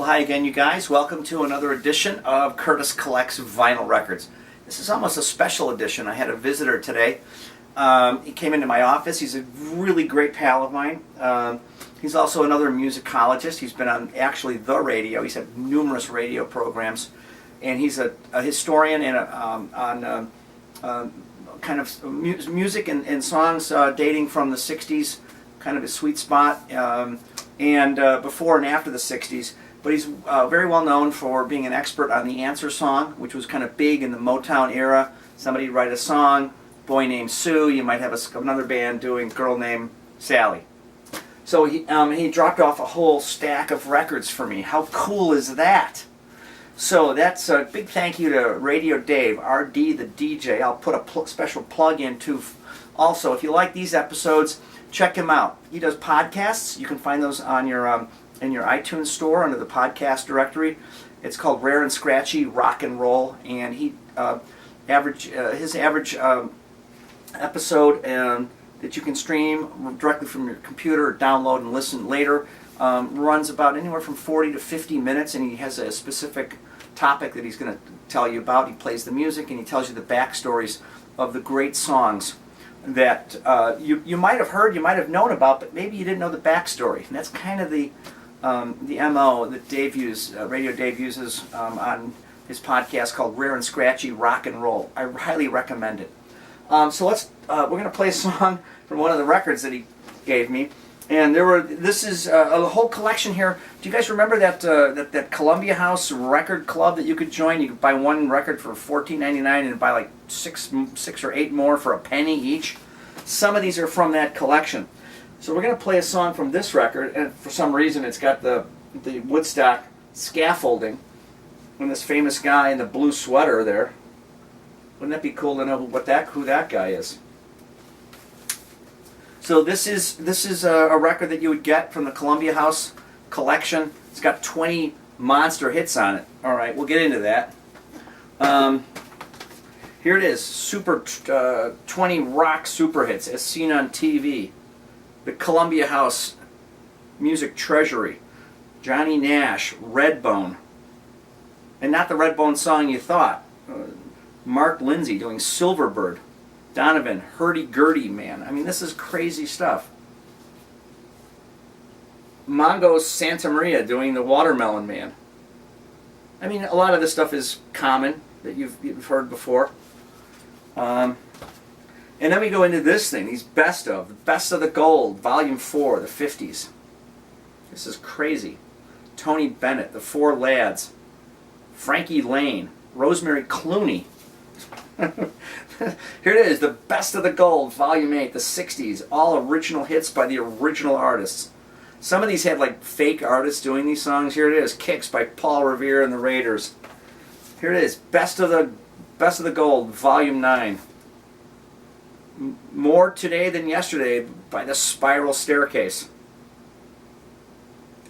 Well, hi again, you guys. Welcome to another edition of Curtis Collects Vinyl Records. This is almost a special edition. I had a visitor today. He came into my office. He's a really great pal of mine. He's also another musicologist. He's been on actually the radio. He's had numerous radio programs. And he's a historian and on kind of music and songs dating from the 60s, kind of his sweet spot, and before and after the 60s. But he's very well known for being an expert on the Answer song, which was kind of big in the Motown era. Somebody would write a song, Boy Named Sue. You might have another band doing Girl Named Sally. So he dropped off a whole stack of records for me. How cool is that? So that's a big thank you to Radio Dave, RD the DJ. I'll put a special plug in too. Also, if you like these episodes, check him out. He does podcasts. You can find those on your in your iTunes store under the podcast directory. It's called Rare and Scratchy Rock and Roll, and his average episode that you can stream directly from your computer or download and listen later runs about anywhere from 40 to 50 minutes, and he has a specific topic that he's going to tell you about. He plays the music and he tells you the backstories of the great songs that you might have heard, you might have known about, but maybe you didn't know the backstory. And that's kind of the MO that Radio Dave uses on his podcast called Rare and Scratchy Rock and Roll. I highly recommend it. So we're going to play a song from one of the records that he gave me. And this is a whole collection here. Do you guys remember that Columbia House record club that you could join? You could buy one record for $14.99 and buy like six or eight more for a penny each. Some of these are from that collection. So we're going to play a song from this record, and for some reason it's got the Woodstock scaffolding and this famous guy in the blue sweater there. Wouldn't that be cool to know who that guy is? So this is a record that you would get from the Columbia House collection. It's got 20 monster hits on it. All right, we'll get into that. Here it is, 20 rock super hits as seen on TV. The Columbia House Music Treasury, Johnny Nash, Redbone, and not the Redbone song you thought. Mark Lindsay doing Silverbird. Donovan, Hurdy-Gurdy Man. I mean, this is crazy stuff. Mongo Santa Maria doing the Watermelon Man. I mean, a lot of this stuff is common that you've heard before. And then we go into this thing, these Best of the Gold, Volume 4, the 50s. This is crazy. Tony Bennett, The Four Lads, Frankie Lane, Rosemary Clooney. Here it is, the Best of the Gold, Volume 8, the 60s, all original hits by the original artists. Some of these had like fake artists doing these songs. Here it is, Kicks by Paul Revere and the Raiders. Here it is, Best of the Gold, Volume 9. More Today Than Yesterday by the Spiral Staircase.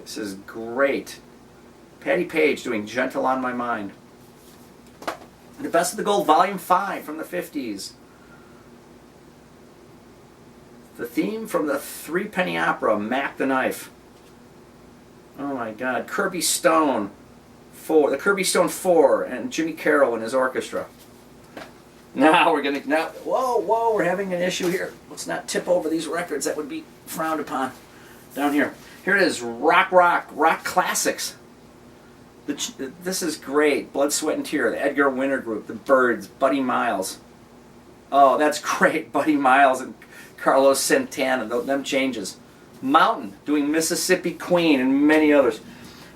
This is great. Patti Page doing Gentle on My Mind. The Best of the Gold, Volume 5 from the 50s. The theme from the Threepenny Opera, Mac the Knife. Oh my God. Kirby Stone 4, the Kirby Stone 4, and Jimmy Carroll and his orchestra. Now whoa, we're having an issue here. Let's not tip over these records. That would be frowned upon. Down here. Here it is, Rock Classics. This is great. Blood, Sweat, and Tear, the Edgar Winter Group, the Byrds, Buddy Miles. Oh, that's great. Buddy Miles and Carlos Santana, them changes. Mountain doing Mississippi Queen and many others.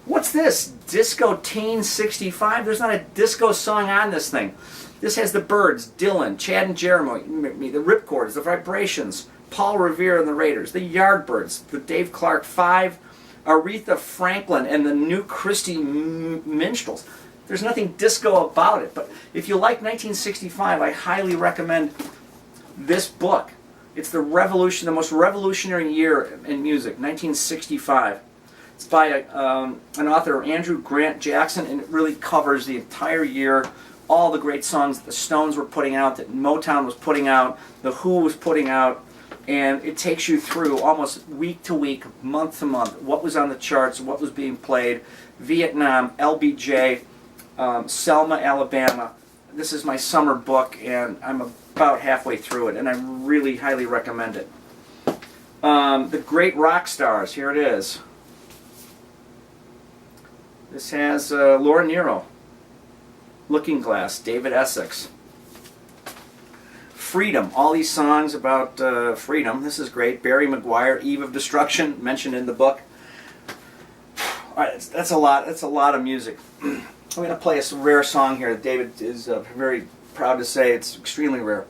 What's this? Disco Teen 65? There's not a disco song on this thing. This has the Byrds, Dylan, Chad and Jeremy, the Ripcords, the Vibrations, Paul Revere and the Raiders, the Yardbirds, the Dave Clark 5, Aretha Franklin, and the New Christy Minstrels. There's nothing disco about it, but if you like 1965, I highly recommend this book. It's the most revolutionary year in music, 1965. It's by an author, Andrew Grant Jackson, and it really covers the entire year, all the great songs that the Stones were putting out, that Motown was putting out, The Who was putting out, and it takes you through almost week to week, month to month, what was on the charts, what was being played, Vietnam, LBJ, Selma, Alabama. This is my summer book, and I'm about halfway through it, and I really highly recommend it. The Great Rock Stars, here it is. This has Laura Nyro, Looking Glass, David Essex. Freedom, all these songs about freedom. This is great. Barry McGuire, Eve of Destruction, mentioned in the book. All right, that's a lot. That's a lot of music. I'm going to play a rare song here that David is very proud to say it's extremely rare.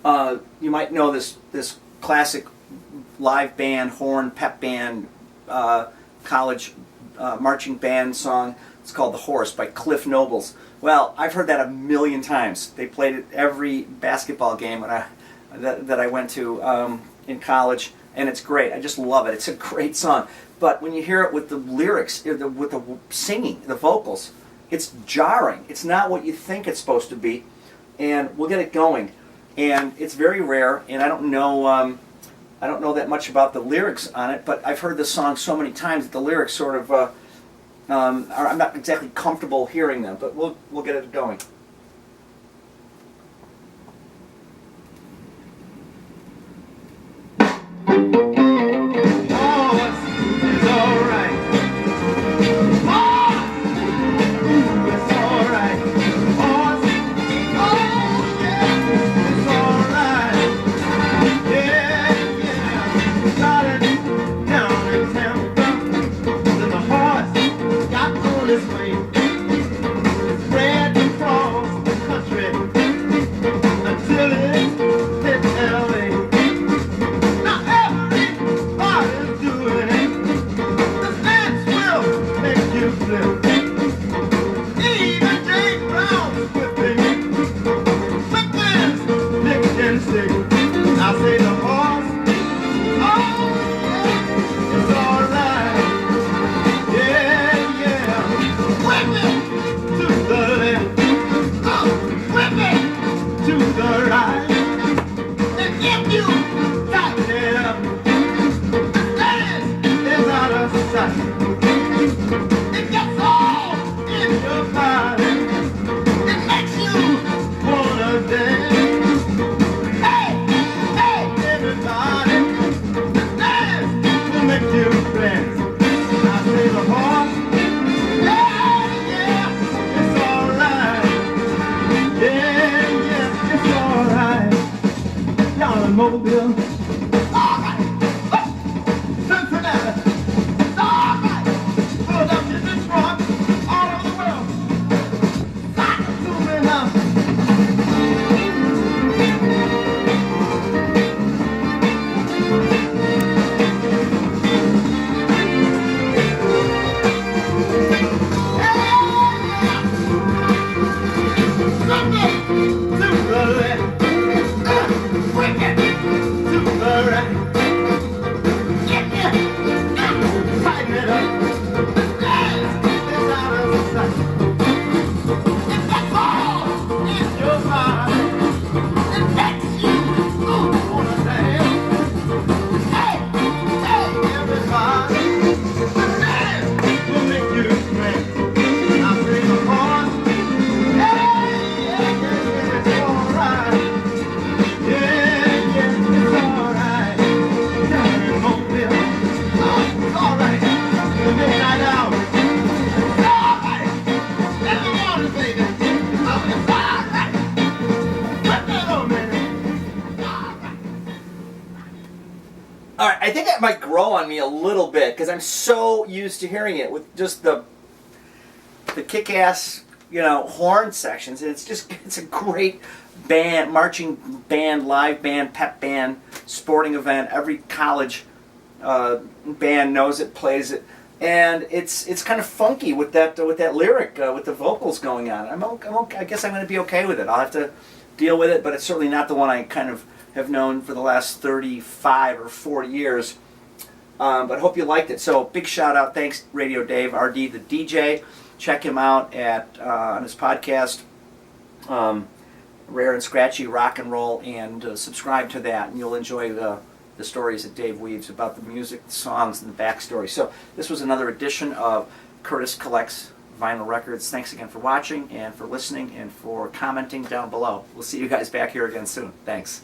You might know this classic live band, horn, pep band, college marching band song. It's called The Horse by Cliff Nobles. Well, I've heard that a million times. They played it every basketball game that I went to in college, and it's great. I just love it. It's a great song. But when you hear it with the lyrics, with the singing, the vocals, it's jarring. It's not what you think it's supposed to be, and we'll get it going. And it's very rare, and I don't know that much about the lyrics on it, but I've heard this song so many times that the lyrics sort of I'm not exactly comfortable hearing them, but we'll get it going. Mobile. I think that might grow on me a little bit because I'm so used to hearing it with just the kick-ass, horn sections, and it's a great band, marching band, live band, pep band, sporting event. Every college band knows it, plays it, and it's kind of funky with that lyric, with the vocals going on. I guess I'm going to be okay with it. I'll have to deal with it, but it's certainly not the one I kind of have known for the last 35 or 40 years. But I hope you liked it. So big shout out, thanks Radio Dave, RD the DJ. Check him out on his podcast. Rare and Scratchy Rock and Roll, and subscribe to that, and you'll enjoy the stories that Dave weaves about the music, the songs, and the backstory. So this was another edition of Curtis Collects Vinyl Records. Thanks again for watching and for listening and for commenting down below. We'll see you guys back here again soon. Thanks.